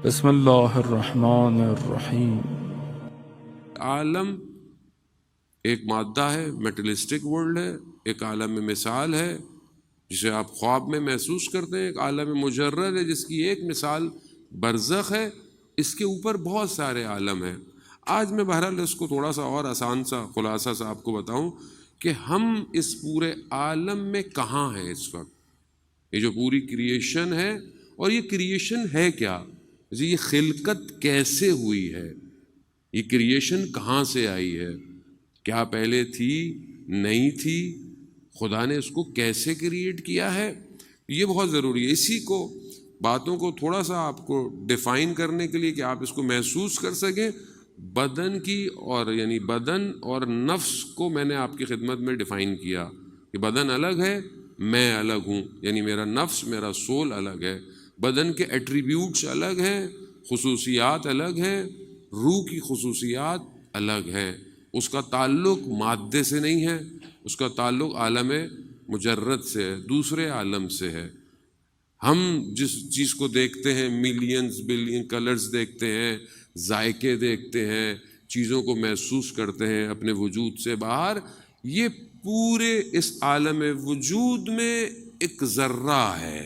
بسم اللہ الرحمن الرحیم۔ عالم ایک مادہ ہے، میٹلسٹک ورلڈ ہے، ایک عالم مثال ہے جسے آپ خواب میں محسوس کرتے ہیں، ایک عالم مجرد ہے جس کی ایک مثال برزخ ہے۔ اس کے اوپر بہت سارے عالم ہیں۔ آج میں بہرحال اس کو تھوڑا سا اور آسان سا خلاصہ سا آپ کو بتاؤں کہ ہم اس پورے عالم میں کہاں ہیں اس وقت۔ یہ جو پوری کریشن ہے، اور یہ کریشن ہے کیا، یہ خلقت کیسے ہوئی ہے، یہ کریشن کہاں سے آئی ہے، کیا پہلے تھی نہیں تھی، خدا نے اس کو کیسے کریٹ کیا ہے، یہ بہت ضروری ہے۔ اسی کو باتوں کو تھوڑا سا آپ کو ڈیفائن کرنے کے لیے کہ آپ اس کو محسوس کر سکیں، بدن کی اور یعنی بدن اور نفس کو میں نے آپ کی خدمت میں ڈیفائن کیا کہ بدن الگ ہے، میں الگ ہوں، یعنی میرا نفس، میرا سول الگ ہے۔ بدن کے ایٹریبیوٹس الگ ہیں، خصوصیات الگ ہیں، روح کی خصوصیات الگ ہیں۔ اس کا تعلق مادے سے نہیں ہے، اس کا تعلق عالم مجرد سے ہے، دوسرے عالم سے ہے۔ ہم جس چیز کو دیکھتے ہیں، ملینز بلین کلرز دیکھتے ہیں، ذائقے دیکھتے ہیں، چیزوں کو محسوس کرتے ہیں اپنے وجود سے باہر، یہ پورے اس عالم وجود میں ایک ذرہ ہے،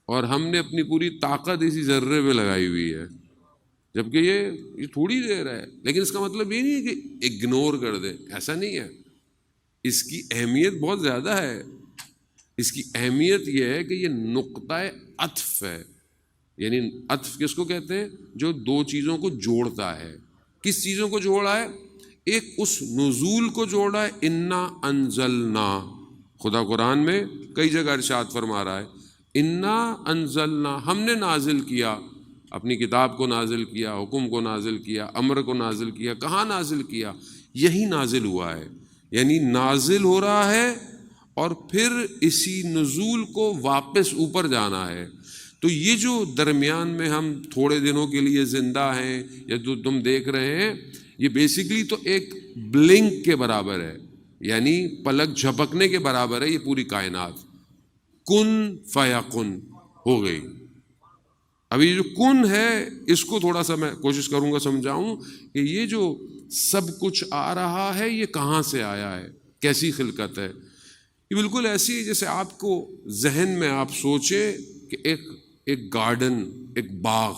اور ہم نے اپنی پوری طاقت اسی ذرے پہ لگائی ہوئی ہے، جبکہ یہ تھوڑی دیر ہے۔ لیکن اس کا مطلب یہ نہیں ہے کہ اگنور کر دیں، ایسا نہیں ہے۔ اس کی اہمیت بہت زیادہ ہے۔ اس کی اہمیت یہ ہے کہ یہ نقطہ عطف ہے، یعنی عطف کس کو کہتے ہیں؟ جو دو چیزوں کو جوڑتا ہے۔ کس چیزوں کو جوڑا ہے؟ ایک اس نزول کو جوڑا ہے، انا انزلنا۔ خدا قرآن میں کئی جگہ ارشاد فرما رہا ہے، انا انزلنا، ہم نے نازل کیا، اپنی کتاب کو نازل کیا، حکم کو نازل کیا، امر کو نازل کیا۔ کہاں نازل کیا؟ یہی نازل ہوا ہے، یعنی نازل ہو رہا ہے اور پھر اسی نزول کو واپس اوپر جانا ہے۔ تو یہ جو درمیان میں ہم تھوڑے دنوں کے لیے زندہ ہیں یا جو تم دیکھ رہے ہیں، یہ بیسیکلی تو ایک بلنک کے برابر ہے، یعنی پلک جھپکنے کے برابر ہے۔ یہ پوری کائنات کن فیکن ہو گئی۔ ابھی جو کن ہے، اس کو تھوڑا سا میں کوشش کروں گا سمجھاؤں کہ یہ جو سب کچھ آ رہا ہے، یہ کہاں سے آیا ہے، کیسی خلقت ہے۔ یہ بالکل ایسی ہے جیسے آپ کو ذہن میں آپ سوچیں کہ ایک گارڈن، ایک باغ،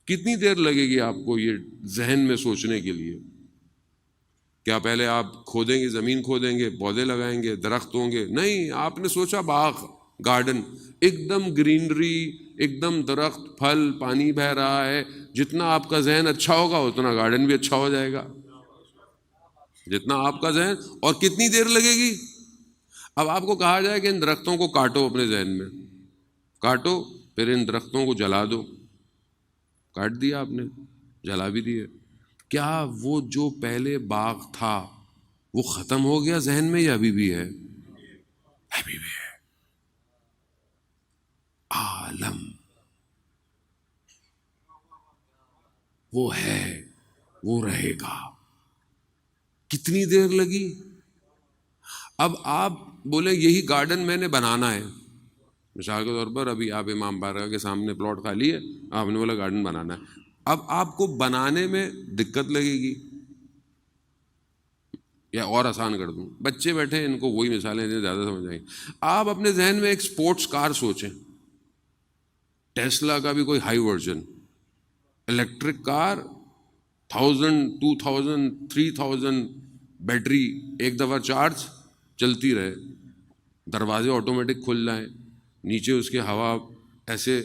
کتنی دیر لگے گی آپ کو یہ ذہن میں سوچنے کے لیے؟ کیا پہلے آپ کھودیں گے، زمین کھودیں گے، پودے لگائیں گے، درخت ہوں گے؟ نہیں، آپ نے سوچا باغ، گارڈن، ایک دم گرینری، ایک دم درخت، پھل، پانی بہہ رہا ہے۔ جتنا آپ کا ذہن اچھا ہوگا اتنا گارڈن بھی اچھا ہو جائے گا، جتنا آپ کا ذہن۔ اور کتنی دیر لگے گی؟ اب آپ کو کہا جائے کہ ان درختوں کو کاٹو، اپنے ذہن میں کاٹو، پھر ان درختوں کو جلا دو۔ کاٹ دیا آپ نے، جلا بھی دیے، کیا وہ جو پہلے باغ تھا وہ ختم ہو گیا ذہن میں یا ابھی بھی ہے؟ ابھی بھی ہے۔ عالم وہ ہے، وہ رہے گا۔ کتنی دیر لگی؟ اب آپ بولیں یہی گارڈن میں نے بنانا ہے، مثال کے طور پر ابھی آپ امام بارگاہ کے سامنے پلاٹ خالی ہے، آپ نے بولا گارڈن بنانا ہے۔ اب آپ کو بنانے میں دقت لگے گی، یا اور آسان کر دوں، بچے بیٹھے ہیں، ان کو وہی مثالیں دیں، زیادہ سمجھ آئیں۔ آپ اپنے ذہن میں ایک سپورٹس کار سوچیں، ٹیسلا کا بھی کوئی high version, electric car, 1000 2000 3000 battery, ایک دفعہ چارج چلتی رہے، دروازے آٹومیٹک کھل جائیں، نیچے اس کے ہوا ایسے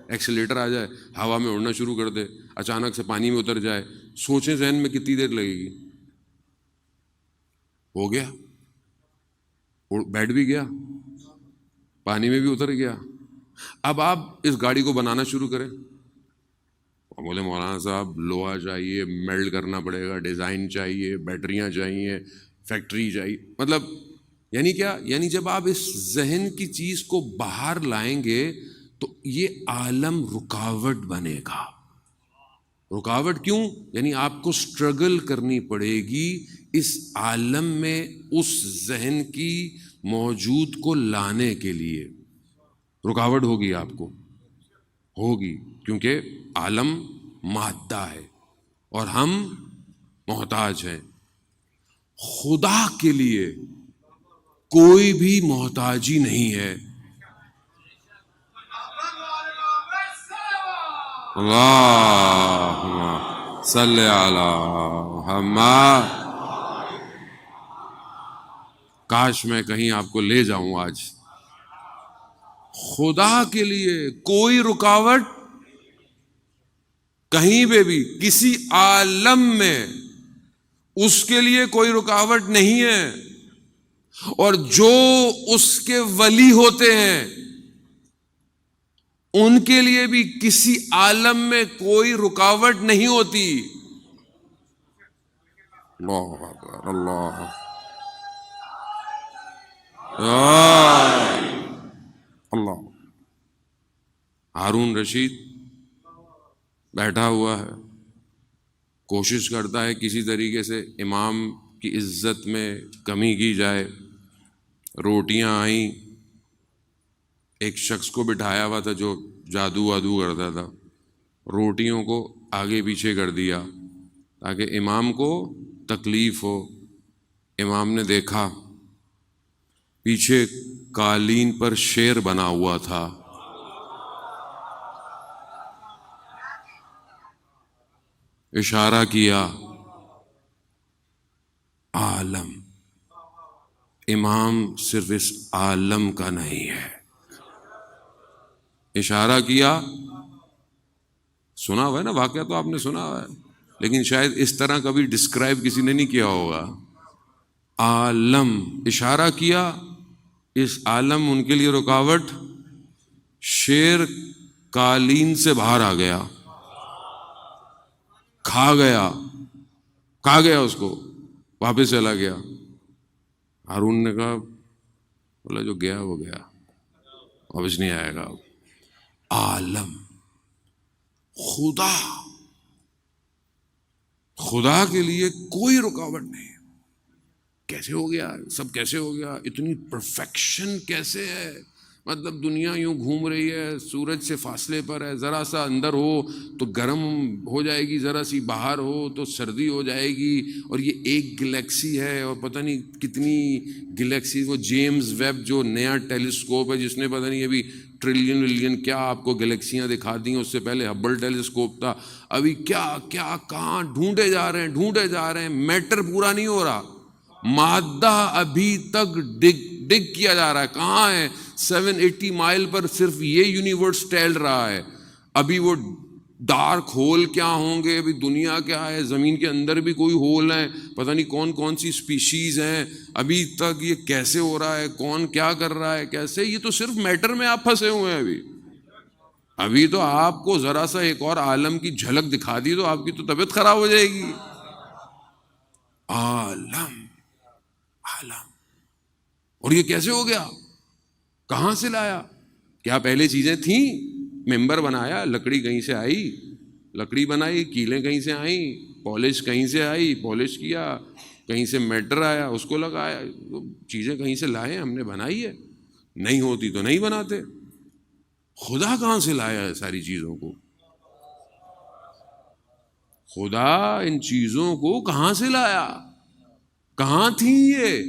ایکسیلیٹر آ جائے، ہوا میں اڑنا شروع کر دے، اچانک سے پانی میں اتر جائے۔ سوچیں ذہن میں کتنی دیر لگے گی؟ ہو گیا، بیٹھ بھی گیا، پانی میں بھی اتر گیا۔ اب آپ اس گاڑی کو بنانا شروع کریں، بولے مولانا صاحب لوہا چاہیے، میلڈ کرنا پڑے گا، ڈیزائن چاہیے، بیٹریاں چاہیے، فیکٹری چاہیے۔ مطلب یعنی کیا؟ یعنی جب آپ اس ذہن کی چیز کو باہر لائیں گے تو یہ عالم رکاوٹ بنے گا۔ رکاوٹ کیوں؟ یعنی آپ کو سٹرگل کرنی پڑے گی اس عالم میں اس ذہن کی موجود کو لانے کے لیے، رکاوٹ ہوگی آپ کو۔ ہوگی، کیونکہ عالم مادہ ہے اور ہم محتاج ہیں. خدا کے لیے کوئی بھی محتاجی نہیں ہے. اللہم صلی علی محمد. کاش میں کہیں آپ کو لے جاؤں آج. خدا کے لیے کوئی رکاوٹ کہیں پہ بھی کسی عالم میں اس کے لیے کوئی رکاوٹ نہیں ہے. اور جو اس کے ولی ہوتے ہیں ان کے لیے بھی کسی عالم میں کوئی رکاوٹ نہیں ہوتی. اللہ اکبر. اللہ اللہ. ہارون رشید بیٹھا ہوا ہے، کوشش کرتا ہے کسی طریقے سے امام کی عزت میں کمی کی جائے. روٹیاں آئیں، ایک شخص کو بٹھایا ہوا تھا جو جادو وادو کرتا تھا، روٹیوں کو آگے پیچھے کر دیا تاکہ امام کو تکلیف ہو. امام نے دیکھا پیچھے قالین پر شیر بنا ہوا تھا. اشارہ کیا عالم. امام صرف اس عالم کا نہیں ہے. اشارہ کیا. سنا ہوا ہے نا واقعہ، تو آپ نے سنا ہوا ہے، لیکن شاید اس طرح کبھی ڈسکرائب کسی نے نہیں کیا ہوگا. عالم. اشارہ کیا، اس عالم ان کے لیے رکاوٹ. شیر قالین سے باہر آ گیا، کھا گیا اس کو، واپس چلا گیا. ہارون نے کہا، بولا جو گیا وہ گیا، واپس نہیں آئے گا. عالم. خدا کے لیے کوئی رکاوٹ نہیں. کیسے ہو گیا سب؟ کیسے ہو گیا؟ اتنی پرفیکشن کیسے ہے؟ مطلب دنیا یوں گھوم رہی ہے، سورج سے فاصلے پر ہے، ذرا سا اندر ہو تو گرم ہو جائے گی، ذرا سی باہر ہو تو سردی ہو جائے گی. اور یہ ایک گلیکسی ہے اور پتہ نہیں کتنی گلیکسی. وہ جیمز ویب جو نیا ٹیلیسکوپ ہے جس نے پتہ نہیں ابھی ٹریلین کیا آپ کو گلیکسیاں دکھا دی ہیں، اس سے پہلے ہبل ٹیلیسکوپ تھا. ابھی کیا کہاں ڈھونڈے جا رہے ہیں. میٹر پورا نہیں ہو رہا، مادہ ابھی تک ڈگ کیا جا رہا ہے. کہاں ہے؟ 780 مائل پر صرف یہ یونیورس ٹہل رہا ہے. ابھی وہ ڈارک ہول کیا ہوں گے، ابھی دنیا کیا ہے، زمین کے اندر بھی کوئی ہول ہیں، پتہ نہیں کون سی سپیشیز ہیں. ابھی تک یہ کیسے ہو رہا ہے، کون کیا کر رہا ہے، کیسے؟ یہ تو صرف میٹر میں آپ پھنسے ہوئے ہیں. ابھی تو آپ کو ذرا سا ایک اور عالم کی جھلک دکھا دی تو آپ کی تو طبیعت خراب ہو جائے گی. عالم. اور یہ کیسے ہو گیا؟ کہاں سے لایا؟ کیا پہلے چیزیں تھیں؟ ممبر بنایا، لکڑی کہیں سے آئی، لکڑی بنائی، کیلیں کہیں سے آئیں، پالش کہیں سے آئی، پالش کیا، کہیں سے میٹر آیا، اس کو لگایا. چیزیں کہیں سے لائے، ہم نے بنائی ہے. نہیں ہوتی تو نہیں بناتے. خدا کہاں سے لایا ہے ساری چیزوں کو؟ خدا ان چیزوں کو کہاں سے لایا؟ کہاں تھی یہ؟